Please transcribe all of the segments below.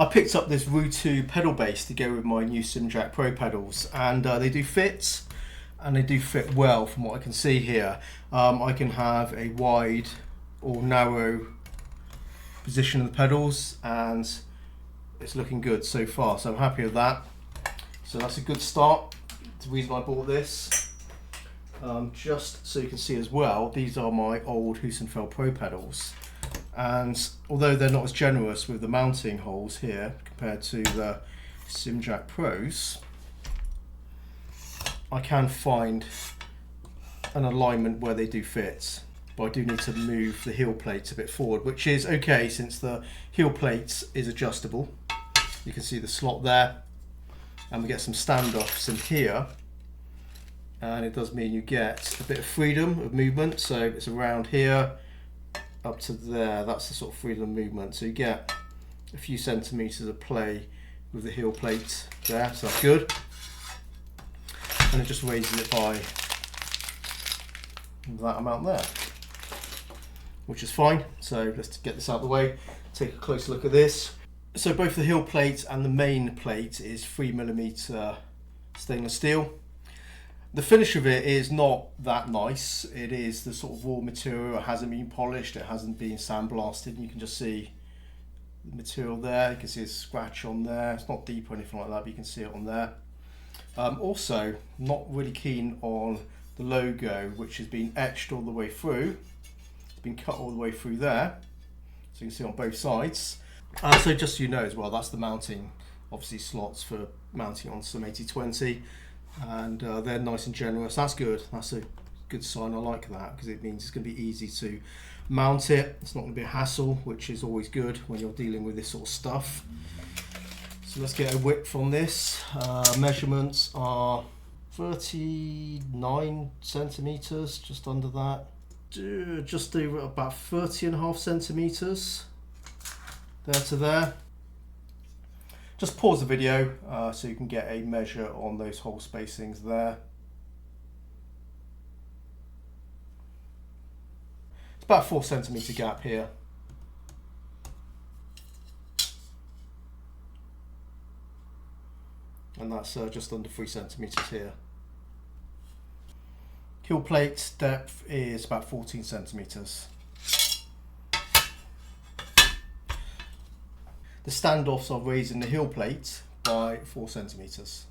I picked up this Ru2 pedal base to go with my new Simracing Pro pedals, and they do fit, and they do fit well from what I can see here. I can have a wide or narrow position of the pedals, and it's looking good so far, so I'm happy with that. So that's a good start. It's the reason I bought this. Just so you can see as well, these are my old Hussenfeld Pro pedals, and although they're not as generous with the mounting holes here compared to the Simracing Pros, I can find an alignment where they do fit, but I do need to move the heel plates a bit forward, which is okay since the heel plate is adjustable. You can see the slot there, and we get some standoffs in here, and it does mean you get a bit of freedom of movement. So it's around here up to there, that's the sort of freedom of movement, so you get a few centimeters of play with the heel plate there, so that's good. And it just raises it by that amount there, which is fine. So let's get this out of the way, take a closer look at this. So both the heel plate and the main plate is 3mm stainless steel. The finish of it is not that nice. It is the sort of raw material. It hasn't been polished, it hasn't been sandblasted, and you can just see the material there. You can see a scratch on there. It's not deep or anything like that, but you can see it on there. Also, not really keen on the logo, which has been etched all the way through. It's been cut all the way through there, so you can see on both sides. So just so you know as well, that's the mounting, obviously, slots for mounting on some 8020. And they're nice and generous. That's good. That's a good sign. I like that, because it means it's going to be easy to mount it. It's not going to be a hassle, which is always good when you're dealing with this sort of stuff. So let's get a width on this. Measurements are 39 centimeters, just under that. Just over about 30.5 centimeters there to there. Just pause the video so you can get a measure on those hole spacings there. It's about a 4cm gap here. And that's just under 3 centimeters here. Heel plate depth is about 14 centimeters. The standoffs are raising the heel plate by 4 centimeters.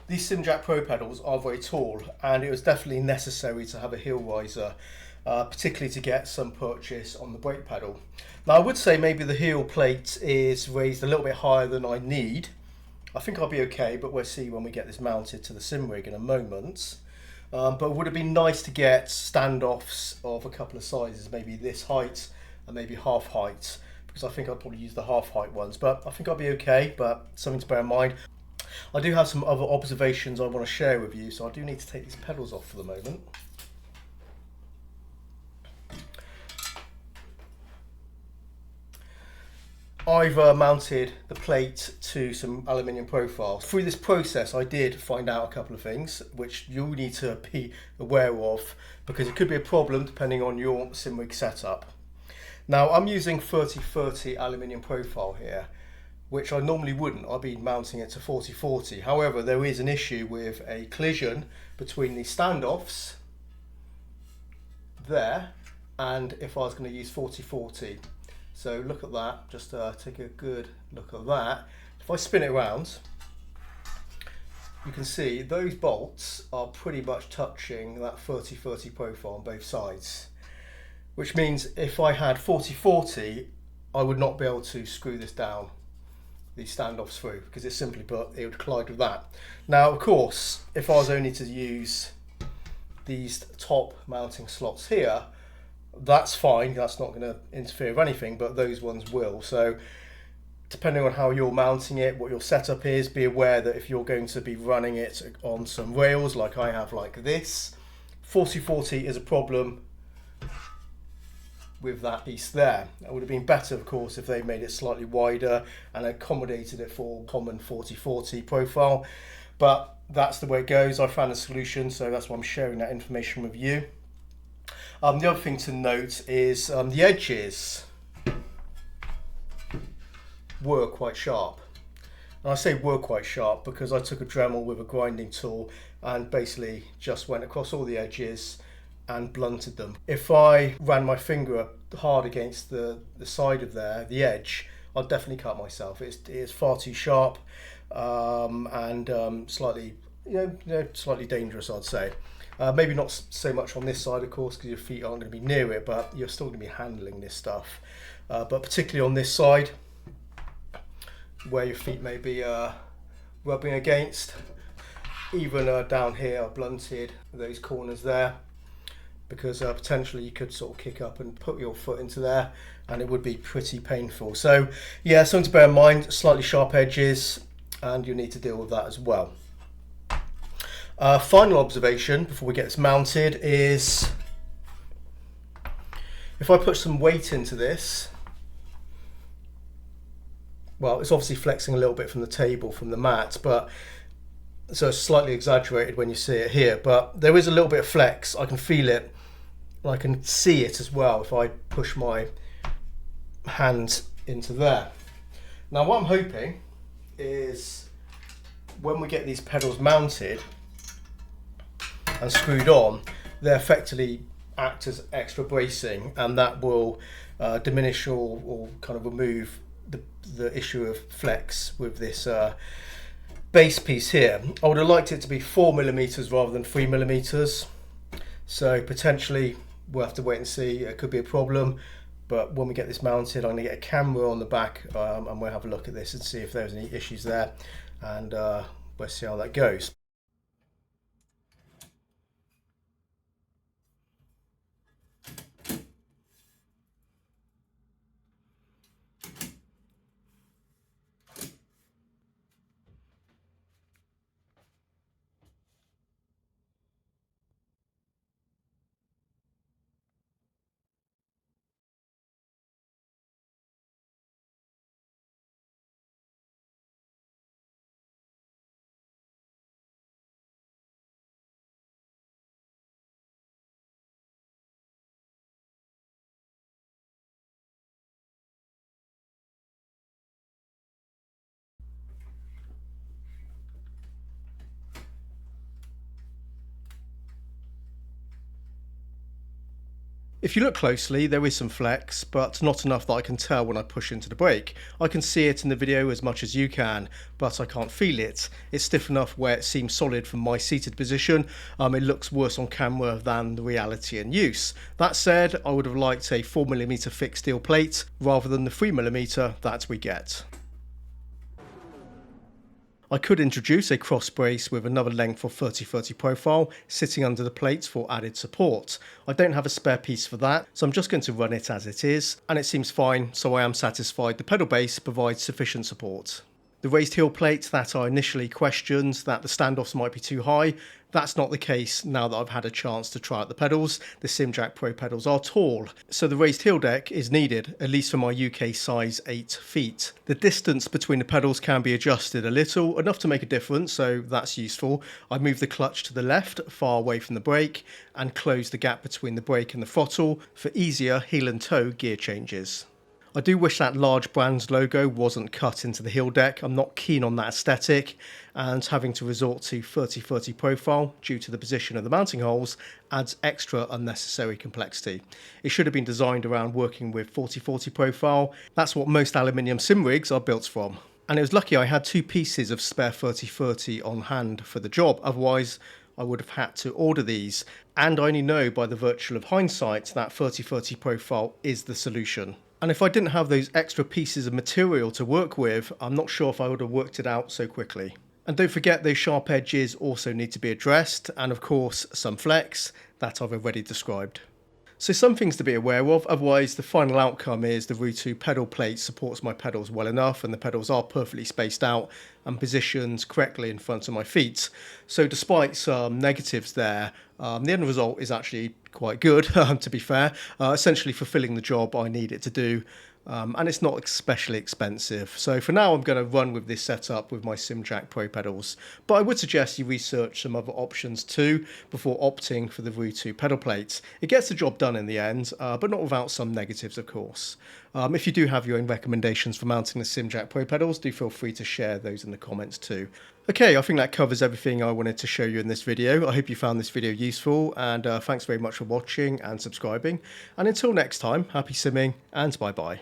These Simracing Pro pedals are very tall, and it was definitely necessary to have a heel riser, particularly to get some purchase on the brake pedal. Now I would say maybe the heel plate is raised a little bit higher than I need. I think I'll be okay, but we'll see when we get this mounted to the sim rig in a moment. But it would have been nice to get standoffs of a couple of sizes, maybe this height and maybe half height, because I think I'll probably use the half height ones, but I think I'll be okay, but something to bear in mind. I do have some other observations I want to share with you, so I do need to take these pedals off for the moment. I've mounted the plate to some aluminium profiles. Through this process I did find out a couple of things which you'll need to be aware of, because it could be a problem depending on your sim rig setup. Now I'm using 30-30 aluminium profile here, which I normally wouldn't. I'd be mounting it to 40-40. However, there is an issue with a collision between the standoffs there, and if I was going to use 40-40. So look at that, just take a good look at that. If I spin it around, you can see those bolts are pretty much touching that 30-30 profile on both sides. Which means if I had 40-40, I would not be able to screw this down, these standoffs through, because it's simply put, it would collide with that. Now of course, if I was only to use these top mounting slots here, that's fine, that's not going to interfere with anything, but those ones will. So depending on how you're mounting it, what your setup is, be aware that if you're going to be running it on some rails like I have, like this, 40-40 is a problem with that piece there. It would have been better, of course, if they made it slightly wider and accommodated it for common 40-40 profile, but that's the way it goes. I found a solution, so that's why I'm sharing that information with you. The other thing to note is the edges were quite sharp. And I say were quite sharp because I took a Dremel with a grinding tool and basically just went across all the edges and blunted them. If I ran my finger up hard against the side of there, the edge, I'd definitely cut myself. It's far too sharp and slightly, slightly dangerous, I'd say. Maybe not so much on this side, of course, because your feet aren't going to be near it, but you're still going to be handling this stuff. But particularly on this side, where your feet may be rubbing against, even down here, I blunted those corners there, because potentially you could sort of kick up and put your foot into there and it would be pretty painful. So yeah, something to bear in mind, slightly sharp edges, and you need to deal with that as well. Final observation before we get this mounted is, if I put some weight into this, well, it's obviously flexing a little bit from the table, from the mat, but so it's slightly exaggerated when you see it here, but there is a little bit of flex. I can feel it, and I can see it as well if I push my hand into there. Now what I'm hoping is when we get these pedals mounted and screwed on, they effectively act as extra bracing, and that will diminish or kind of remove the issue of flex with this base piece here. I would have liked it to be 4mm rather than 3mm, so potentially we'll have to wait and see. It could be a problem, but when we get this mounted, I'm going to get a camera on the back and we'll have a look at this and see if there's any issues there, and we'll see how that goes. If you look closely, there is some flex, but not enough that I can tell when I push into the brake. I can see it in the video as much as you can, but I can't feel it. It's stiff enough where it seems solid from my seated position. It looks worse on camera than the reality in use. That said, I would have liked a 4mm fixed steel plate rather than the 3mm that we get. I could introduce a cross brace with another length of 30-30 profile sitting under the plates for added support. I don't have a spare piece for that, so I'm just going to run it as it is, and it seems fine, so I am satisfied the pedal base provides sufficient support. The raised heel plate that I initially questioned that the standoffs might be too high, that's not the case now that I've had a chance to try out the pedals. The Simjack Pro pedals are tall, so the raised heel deck is needed, at least for my UK size 8 feet. The distance between the pedals can be adjusted a little, enough to make a difference, so that's useful. I move the clutch to the left, far away from the brake, and close the gap between the brake and the throttle for easier heel and toe gear changes. I do wish that large brand's logo wasn't cut into the heel deck. I'm not keen on that aesthetic, and having to resort to 30-30 profile due to the position of the mounting holes adds extra unnecessary complexity. It should have been designed around working with 40-40 profile. That's what most aluminium sim rigs are built from. And it was lucky I had two pieces of spare 30-30 on hand for the job, otherwise I would have had to order these, and I only know by the virtue of hindsight that 30-30 profile is the solution. And if I didn't have those extra pieces of material to work with, I'm not sure if I would have worked it out so quickly. And don't forget, those sharp edges also need to be addressed, and of course some flex that I've already described. So some things to be aware of, otherwise the final outcome is the Ru2 pedal plate supports my pedals well enough and the pedals are perfectly spaced out and positioned correctly in front of my feet. So despite some negatives there, the end result is actually quite good, to be fair, essentially fulfilling the job I need it to do. and it's not especially expensive. So for now I'm going to run with this setup with my Simjack Pro pedals, but I would suggest you research some other options too before opting for the Ru2 pedal plates. It gets the job done in the end, but not without some negatives of course. If you do have your own recommendations for mounting the Simjack Pro pedals, do feel free to share those in the comments too. Okay, I think that covers everything I wanted to show you in this video. I hope you found this video useful, and thanks very much for watching and subscribing. And until next time, happy simming and bye bye.